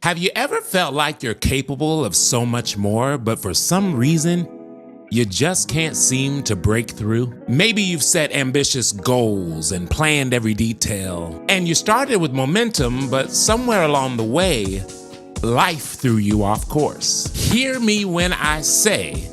Have you ever felt like you're capable of so much more, but for some reason, you just can't seem to break through? Maybe you've set ambitious goals and planned every detail, and you started with momentum, but somewhere along the way, life threw you off course. Hear me when I say,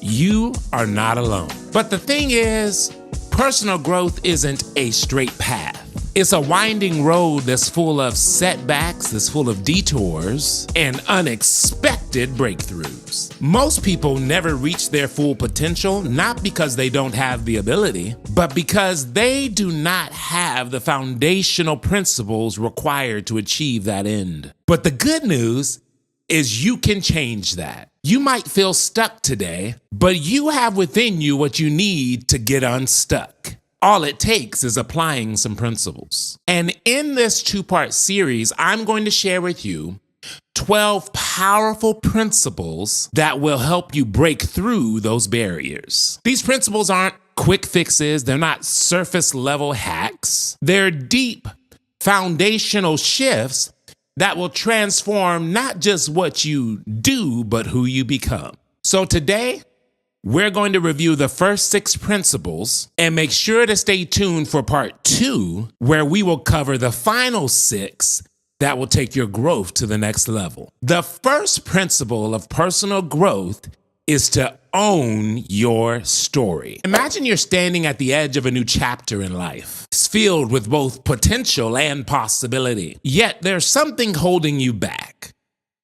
you are not alone. But the thing is, personal growth isn't a straight path. It's a winding road that's full of setbacks, that's full of detours, and unexpected breakthroughs. Most people never reach their full potential, not because they don't have the ability, but because they do not have the foundational principles required to achieve that end. But the good news is you can change that. You might feel stuck today, but you have within you what you need to get unstuck. All it takes is applying some principles. And in this two-part series, I'm going to share with you 12 powerful principles that will help you break through those barriers. These principles aren't quick fixes. They're not surface level hacks. They're deep foundational shifts that will transform not just what you do, but who you become. So today, we're going to review the first 6 principles and make sure to stay tuned for part 2, where we will cover the final 6 that will take your growth to the next level. The first principle of personal growth is to own your story. Imagine you're standing at the edge of a new chapter in life. It's filled with both potential and possibility. Yet there's something holding you back.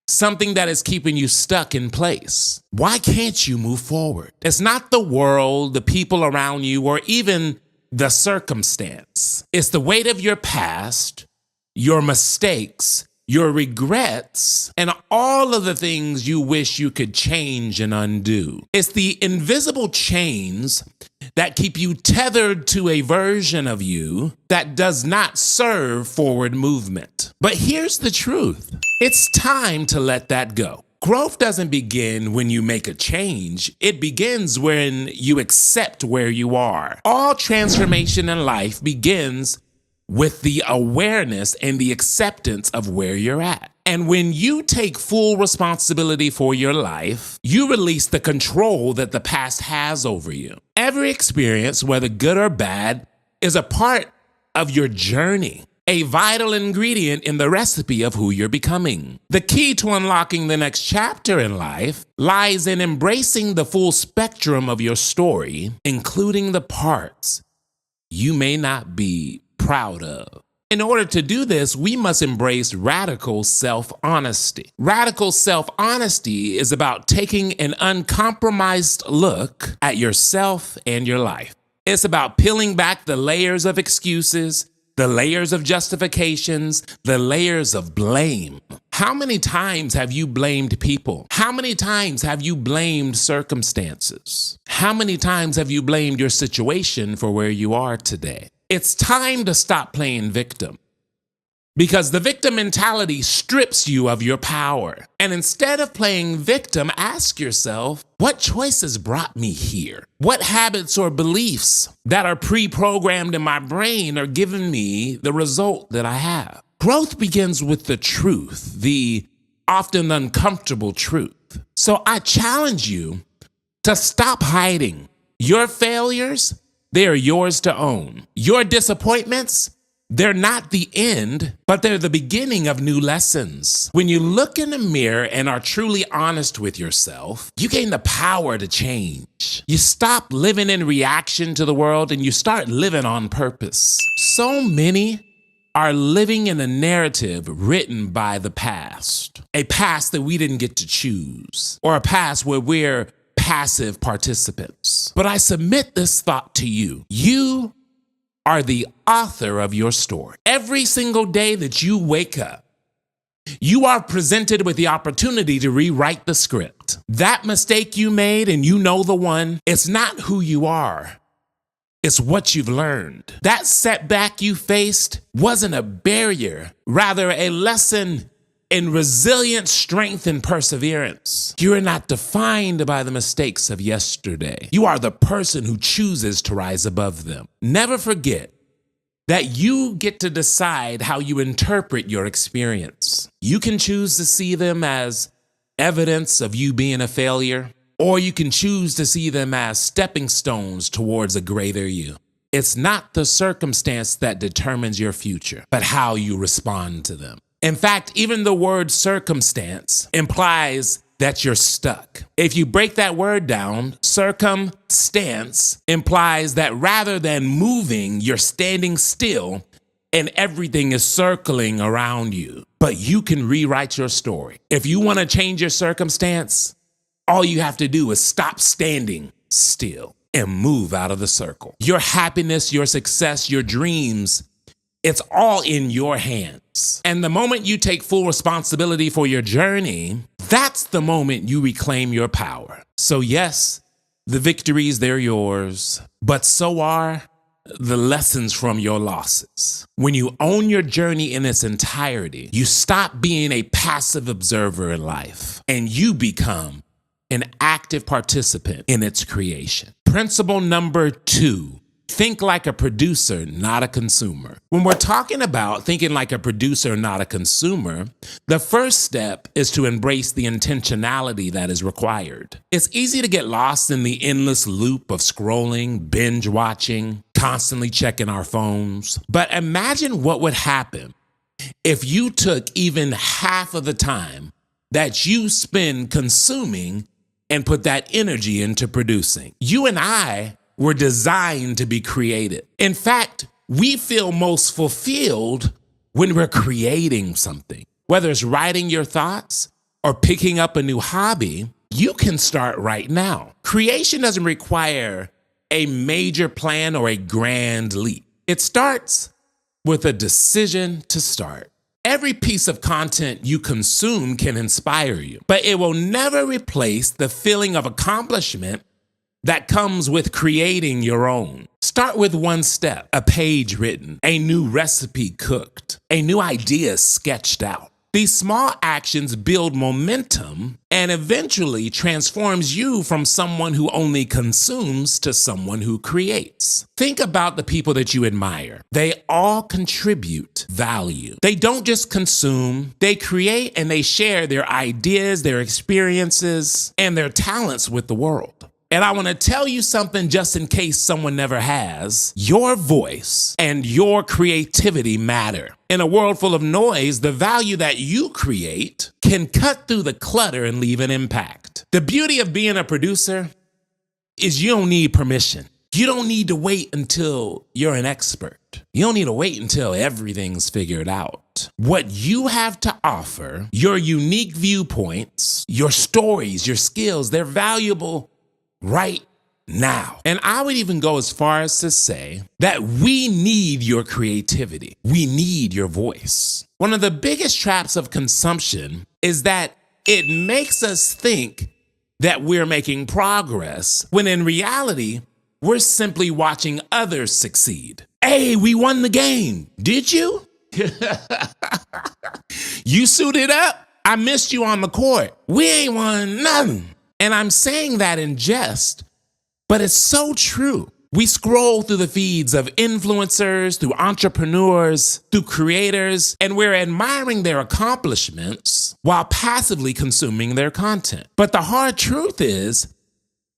Something that is keeping you stuck in place. Why can't you move forward? It's not the world, the people around you, or even the circumstance. It's the weight of your past, your mistakes, your regrets, and all of the things you wish you could change and undo. It's the invisible chains that keep you tethered to a version of you that does not serve forward movement. But here's the truth. It's time to let that go. Growth doesn't begin when you make a change. It begins when you accept where you are. All transformation in life begins with the awareness and the acceptance of where you're at. And when you take full responsibility for your life, you release the control that the past has over you. Every experience, whether good or bad, is a part of your journey, a vital ingredient in the recipe of who you're becoming. The key to unlocking the next chapter in life lies in embracing the full spectrum of your story, including the parts you may not be proud of. In order to do this, we must embrace radical self-honesty. Radical self-honesty is about taking an uncompromised look at yourself and your life. It's about peeling back the layers of excuses, the layers of justifications, the layers of blame. How many times have you blamed people? How many times have you blamed circumstances? How many times have you blamed your situation for where you are today? It's time to stop playing victim, because the victim mentality strips you of your power. And instead of playing victim, ask yourself, what choices brought me here? What habits or beliefs that are pre-programmed in my brain are giving me the result that I have? Growth begins with the truth, the often uncomfortable truth. So I challenge you to stop hiding. Your failures, they are yours to own. Your disappointments, they're not the end, but they're the beginning of new lessons. When you look in the mirror and are truly honest with yourself, you gain the power to change. You stop living in reaction to the world and you start living on purpose. So many are living in a narrative written by the past, a past that we didn't get to choose, or a past where we're passive participants. But I submit this thought to you. You are the author of your story. Every single day that you wake up, you are presented with the opportunity to rewrite the script. That mistake you made, and you know the one, it's not who you are. It's what you've learned. That setback you faced wasn't a barrier, rather a lesson in resilience, strength, and perseverance. You are not defined by the mistakes of yesterday. You are the person who chooses to rise above them. Never forget, that you get to decide how you interpret your experience. You can choose to see them as evidence of you being a failure, or you can choose to see them as stepping stones towards a greater you. It's not the circumstance that determines your future, but how you respond to them. In fact, even the word circumstance implies that you're stuck. If you break that word down, circumstance implies that rather than moving, you're standing still and everything is circling around you. But you can rewrite your story. If you want to change your circumstance, all you have to do is stop standing still and move out of the circle. Your happiness, your success, your dreams, it's all in your hands. And the moment you take full responsibility for your journey, that's the moment you reclaim your power. So yes, the victories, they're yours, but so are the lessons from your losses. When you own your journey in its entirety, you stop being a passive observer in life and you become an active participant in its creation. Principle number 2, think like a producer, not a consumer. When we're talking about thinking like a producer, not a consumer, the first step is to embrace the intentionality that is required. It's easy to get lost in the endless loop of scrolling, binge watching, constantly checking our phones. But imagine what would happen if you took even half of the time that you spend consuming and put that energy into producing. You and I were designed to be creative. In fact, we feel most fulfilled when we're creating something. Whether it's writing your thoughts or picking up a new hobby, you can start right now. Creation doesn't require a major plan or a grand leap. It starts with a decision to start. Every piece of content you consume can inspire you, but it will never replace the feeling of accomplishment that comes with creating your own. Start with one step, a page written, a new recipe cooked, a new idea sketched out. These small actions build momentum and eventually transforms you from someone who only consumes to someone who creates. Think about the people that you admire. They all contribute value. They don't just consume, they create and they share their ideas, their experiences, and their talents with the world. And I want to tell you something just in case someone never has. Your voice and your creativity matter. In a world full of noise, the value that you create can cut through the clutter and leave an impact. The beauty of being a producer is you don't need permission. You don't need to wait until you're an expert. You don't need to wait until everything's figured out. What you have to offer, your unique viewpoints, your stories, your skills, they're valuable right now. And I would even go as far as to say that we need your creativity. We need your voice. One of the biggest traps of consumption is that it makes us think that we're making progress when in reality, we're simply watching others succeed. Hey, we won the game. Did you? You suited up? I missed you on the court. We ain't won nothing. And I'm saying that in jest, but it's so true. We scroll through the feeds of influencers, through entrepreneurs, through creators, and we're admiring their accomplishments while passively consuming their content. But the hard truth is,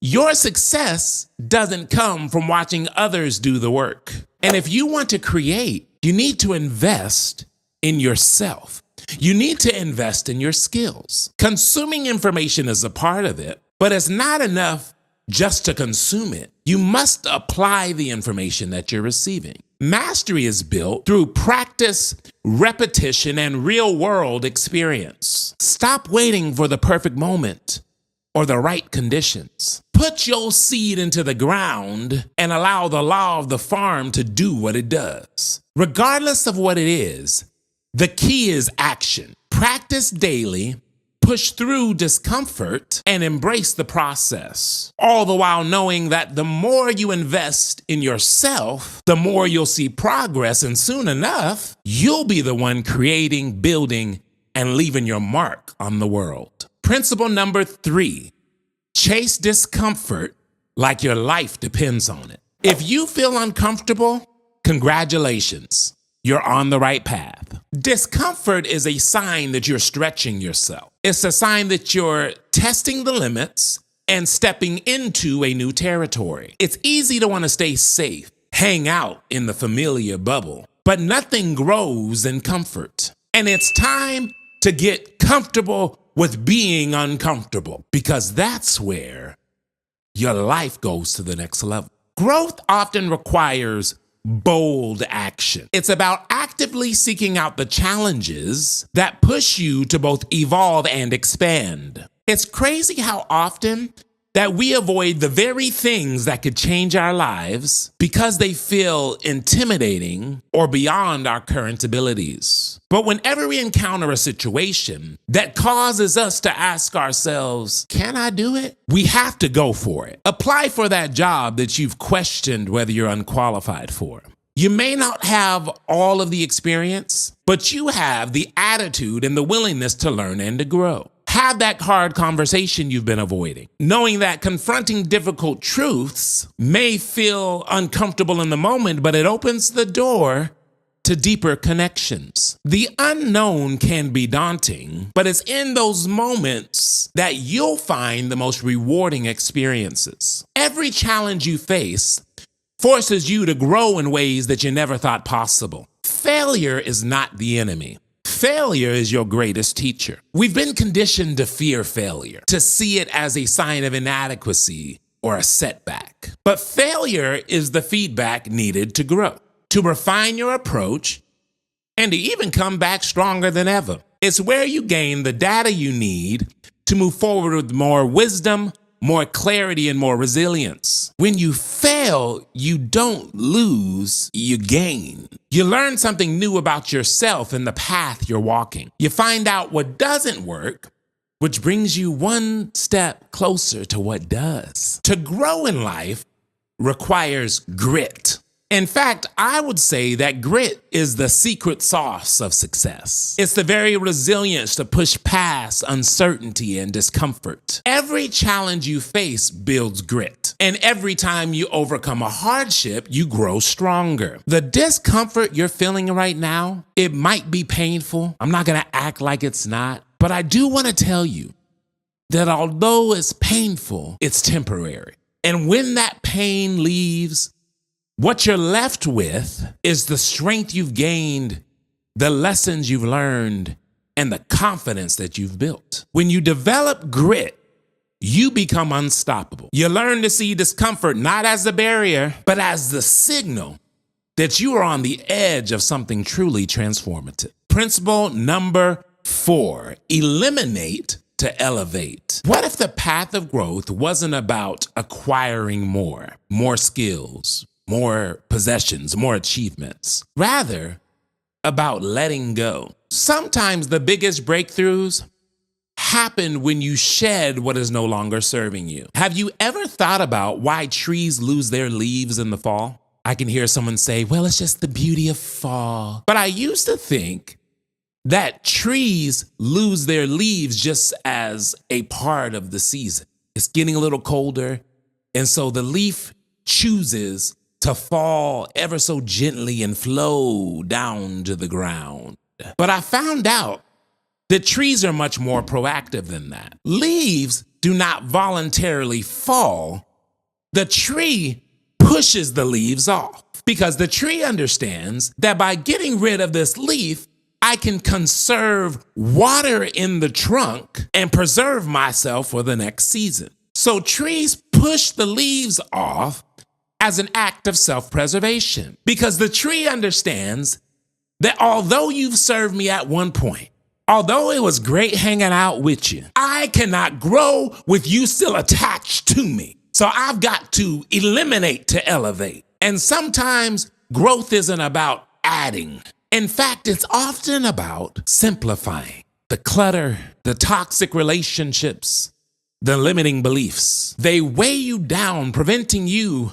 your success doesn't come from watching others do the work. And if you want to create, you need to invest in yourself. You need to invest in your skills. Consuming information is a part of it, but it's not enough just to consume it. You must apply the information that you're receiving. Mastery is built through practice, repetition, and real-world experience. Stop waiting for the perfect moment or the right conditions. Put your seed into the ground and allow the law of the farm to do what it does. Regardless of what it is, the key is action. Practice daily, push through discomfort, and embrace the process. All the while knowing that the more you invest in yourself, the more you'll see progress, and soon enough, you'll be the one creating, building, and leaving your mark on the world. Principle number 3, chase discomfort like your life depends on it. If you feel uncomfortable, Congratulations, you're on the right path. Discomfort is a sign that you're stretching yourself. It's a sign that you're testing the limits and stepping into a new territory. It's easy to want to stay safe, hang out in the familiar bubble, but nothing grows in comfort. And it's time to get comfortable with being uncomfortable, because that's where your life goes to the next level. Growth often requires bold action. It's about actively seeking out the challenges that push you to both evolve and expand. It's crazy how often that we avoid the very things that could change our lives because they feel intimidating or beyond our current abilities. But whenever we encounter a situation that causes us to ask ourselves, can I do it? We have to go for it. Apply for that job that you've questioned whether you're unqualified for. You may not have all of the experience, but you have the attitude and the willingness to learn and to grow. Have that hard conversation you've been avoiding, knowing that confronting difficult truths may feel uncomfortable in the moment, but it opens the door to deeper connections. The unknown can be daunting, but it's in those moments that you'll find the most rewarding experiences. Every challenge you face forces you to grow in ways that you never thought possible. Failure is not the enemy. Failure is your greatest teacher. We've been conditioned to fear failure, to see it as a sign of inadequacy or a setback. But failure is the feedback needed to grow, to refine your approach, and to even come back stronger than ever. It's where you gain the data you need to move forward with more wisdom, more clarity, and more resilience. When you fail, you don't lose, you gain. You learn something new about yourself and the path you're walking. You find out what doesn't work, which brings you one step closer to what does. To grow in life requires grit. In fact, I would say that grit is the secret sauce of success. It's the very resilience to push past uncertainty and discomfort. Every challenge you face builds grit. And every time you overcome a hardship, you grow stronger. The discomfort you're feeling right now, it might be painful. I'm not going to act like it's not. But I do want to tell you that although it's painful, it's temporary. And when that pain leaves, what you're left with is the strength you've gained, the lessons you've learned, and the confidence that you've built. When you develop grit, you become unstoppable. You learn to see discomfort not as a barrier, but as the signal that you are on the edge of something truly transformative. Principle number 4, eliminate to elevate. What if the path of growth wasn't about acquiring more skills, more possessions, more achievements, rather about letting go? Sometimes the biggest breakthroughs happen when you shed what is no longer serving you. Have you ever thought about why trees lose their leaves in the fall? I can hear someone say, well, it's just the beauty of fall. But I used to think that trees lose their leaves just as a part of the season. It's getting a little colder, and so the leaf chooses to fall ever so gently and flow down to the ground. But I found out that trees are much more proactive than that. Leaves do not voluntarily fall. The tree pushes the leaves off because the tree understands that by getting rid of this leaf, I can conserve water in the trunk and preserve myself for the next season. So trees push the leaves off as an act of self-preservation, because the tree understands that although you've served me at one point, although it was great hanging out with you, I cannot grow with you still attached to me. So I've got to eliminate to elevate. And sometimes growth isn't about adding. In fact, it's often about simplifying. The clutter, the toxic relationships, the limiting beliefs, they weigh you down, preventing you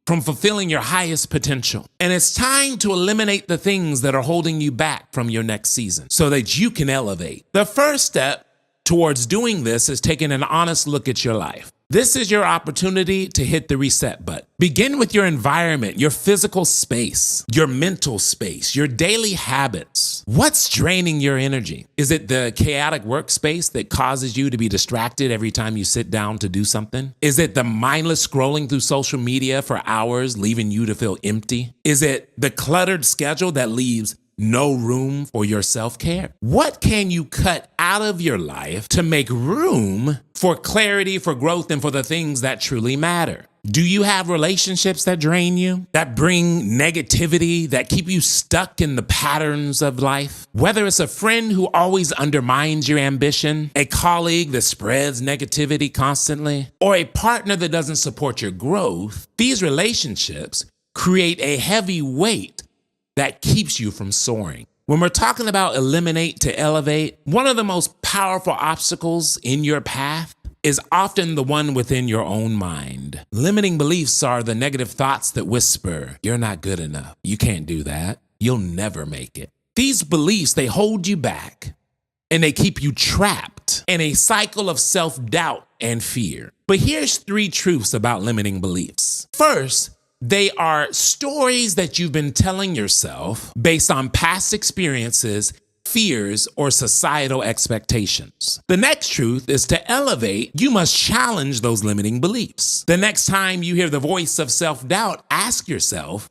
from fulfilling your highest potential. And it's time to eliminate the things that are holding you back from your next season so that you can elevate. The first step towards doing this is taking an honest look at your life. This is your opportunity to hit the reset button. Begin with your environment, your physical space, your mental space, your daily habits. What's draining your energy? Is it the chaotic workspace that causes you to be distracted every time you sit down to do something? Is it the mindless scrolling through social media for hours, leaving you to feel empty? Is it the cluttered schedule that leaves no room for your self-care? What can you cut out of your life to make room for clarity, for growth, and for the things that truly matter? Do you have relationships that drain you, that bring negativity, that keep you stuck in the patterns of life? Whether it's a friend who always undermines your ambition, a colleague that spreads negativity constantly, or a partner that doesn't support your growth, these relationships create a heavy weight that keeps you from soaring. When we're talking about eliminate to elevate, one of the most powerful obstacles in your path is often the one within your own mind. Limiting beliefs are the negative thoughts that whisper, "You're not good enough. You can't do that. You'll never make it." These beliefs, they hold you back and they keep you trapped in a cycle of self-doubt and fear. But here's 3 truths about limiting beliefs. First, they are stories that you've been telling yourself based on past experiences, fears, or societal expectations. The next truth is to elevate, you must challenge those limiting beliefs. The next time you hear the voice of self-doubt, ask yourself,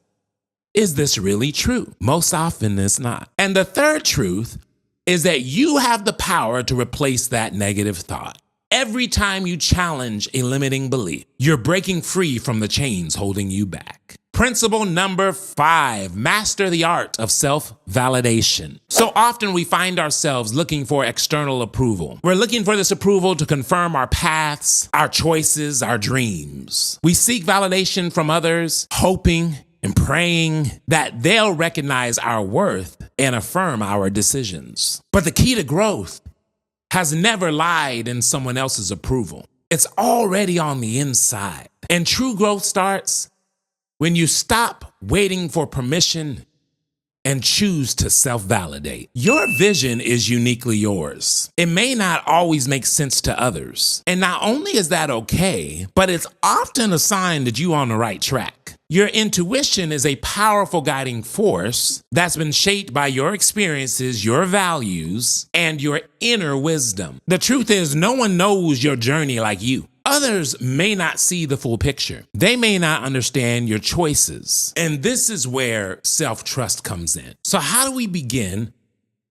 is this really true? Most often it's not. And the third truth is that you have the power to replace that negative thought. Every time you challenge a limiting belief, you're breaking free from the chains holding you back. Principle number 5, master the art of self-validation. So often we find ourselves looking for external approval. We're looking for this approval to confirm our paths, our choices, our dreams. We seek validation from others, hoping and praying that they'll recognize our worth and affirm our decisions. But the key to growth has never lied in someone else's approval. It's already on the inside. And true growth starts when you stop waiting for permission and choose to self-validate. Your vision is uniquely yours. It may not always make sense to others. And not only is that okay, but it's often a sign that you're on the right track. Your intuition is a powerful guiding force that's been shaped by your experiences, your values, and your inner wisdom. The truth is, no one knows your journey like you. Others may not see the full picture. They may not understand your choices. And this is where self-trust comes in. So how do we begin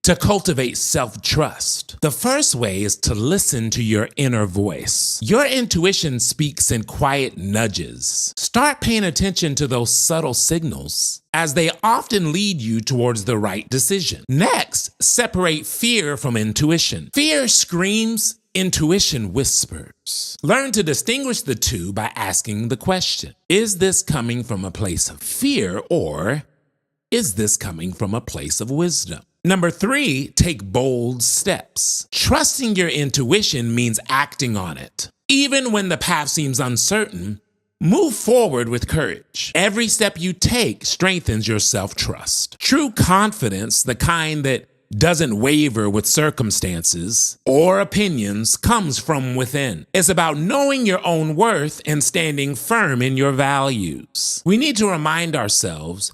to cultivate self-trust? The first way is to listen to your inner voice. Your intuition speaks in quiet nudges. Start paying attention to those subtle signals, as they often lead you towards the right decision. Next, separate fear from intuition. Fear screams, intuition whispers. Learn to distinguish the two by asking the question, is this coming from a place of fear, or is this coming from a place of wisdom? Number 3, take bold steps. Trusting your intuition means acting on it. Even when the path seems uncertain, move forward with courage. Every step you take strengthens your self-trust. True confidence, the kind that doesn't waver with circumstances or opinions, comes from within. It's about knowing your own worth and standing firm in your values. We need to remind ourselves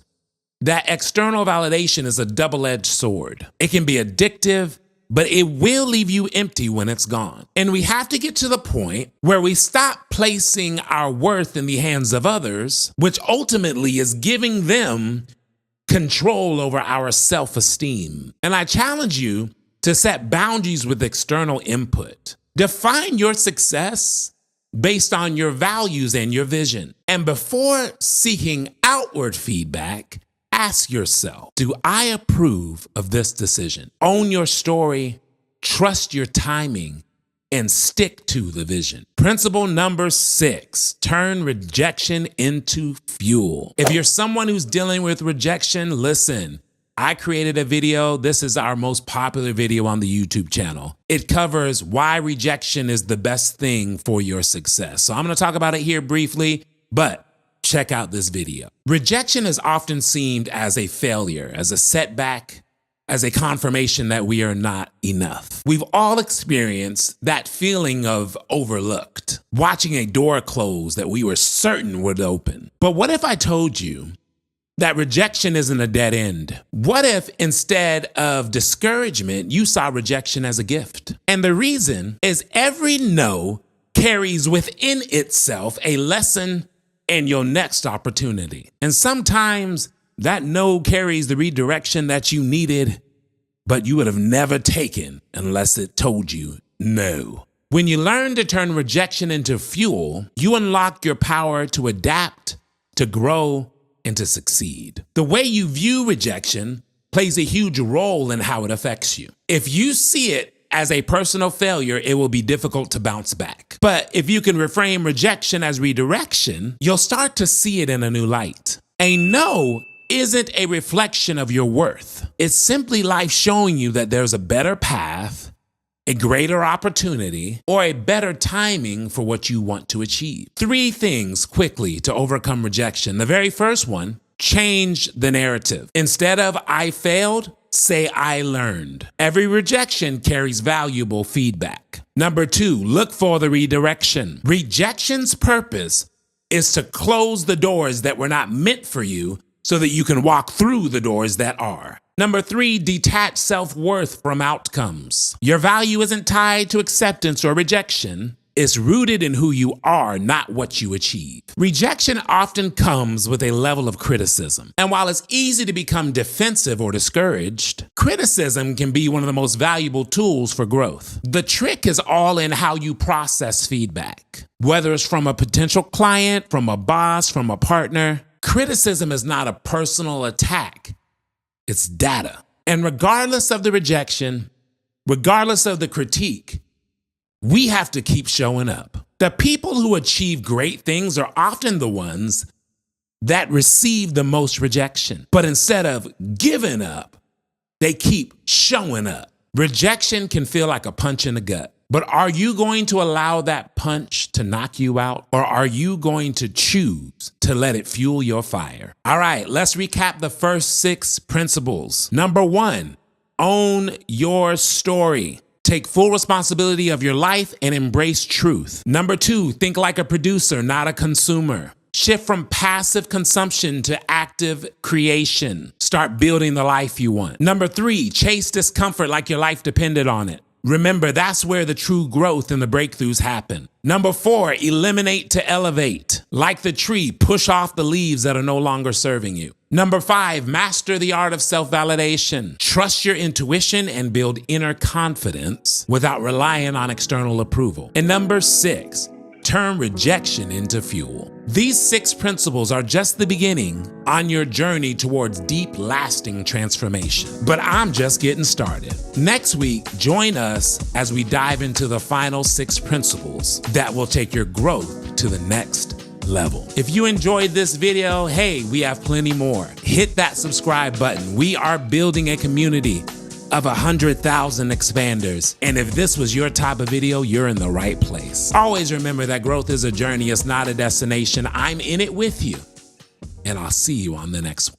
that external validation is a double-edged sword. It can be addictive, but it will leave you empty when it's gone. And we have to get to the point where we stop placing our worth in the hands of others, which ultimately is giving them control over our self-esteem. And I challenge you to set boundaries with external input. Define your success based on your values and your vision. And before seeking outward feedback, ask yourself, do I approve of this decision? Own your story, trust your timing, and stick to the vision. Principle number 6, turn rejection into fuel. If you're someone who's dealing with rejection, listen. I created a video. This is our most popular video on the YouTube channel. It covers why rejection is the best thing for your success. So I'm going to talk about it here briefly, but check out this video. Rejection is often seen as a failure, as a setback, as a confirmation that we are not enough. We've all experienced that feeling of overlooked, watching a door close that we were certain would open. But what if I told you that rejection isn't a dead end? What if instead of discouragement, you saw rejection as a gift? And the reason is every no carries within itself a lesson and your next opportunity. And sometimes that no carries the redirection that you needed, but you would have never taken unless it told you no. When you learn to turn rejection into fuel, you unlock your power to adapt, to grow, and to succeed. The way you view rejection plays a huge role in how it affects you. If you see it as a personal failure, it will be difficult to bounce back. But if you can reframe rejection as redirection, you'll start to see it in a new light. A no isn't a reflection of your worth. It's simply life showing you that there's a better path, a greater opportunity, or a better timing for what you want to achieve. 3 things quickly to overcome rejection. The very first one, change the narrative. Instead of I failed, say I learned. Every rejection carries valuable feedback. Number 2, look for the redirection. Rejection's purpose is to close the doors that were not meant for you so that you can walk through the doors that are. Number 3, detach self-worth from outcomes. Your value isn't tied to acceptance or rejection. It's rooted in who you are, not what you achieve. Rejection often comes with a level of criticism. And while it's easy to become defensive or discouraged, criticism can be one of the most valuable tools for growth. The trick is all in how you process feedback. Whether it's from a potential client, from a boss, from a partner, criticism is not a personal attack. It's data. And regardless of the rejection, regardless of the critique, we have to keep showing up. The people who achieve great things are often the ones that receive the most rejection. But instead of giving up, they keep showing up. Rejection can feel like a punch in the gut. But are you going to allow that punch to knock you out? Or are you going to choose to let it fuel your fire? All right, let's recap the first 6 principles. Number 1, own your story. Take full responsibility of your life and embrace truth. Number 2, think like a producer, not a consumer. Shift from passive consumption to active creation. Start building the life you want. Number 3, chase discomfort like your life depended on it. Remember, that's where the true growth and the breakthroughs happen. Number 4, eliminate to elevate. Like the tree, push off the leaves that are no longer serving you. Number 5, master the art of self-validation. Trust your intuition and build inner confidence without relying on external approval. And number 6, turn rejection into fuel. These 6 principles are just the beginning on your journey towards deep, lasting transformation. But I'm just getting started. Next week, join us as we dive into the final 6 principles that will take your growth to the next level. If you enjoyed this video, hey, we have plenty more. Hit that subscribe button. We are building a community of 100,000 expanders. And if this was your type of video, you're in the right place. Always remember that growth is a journey, it's not a destination. I'm in it with you. And I'll see you on the next one.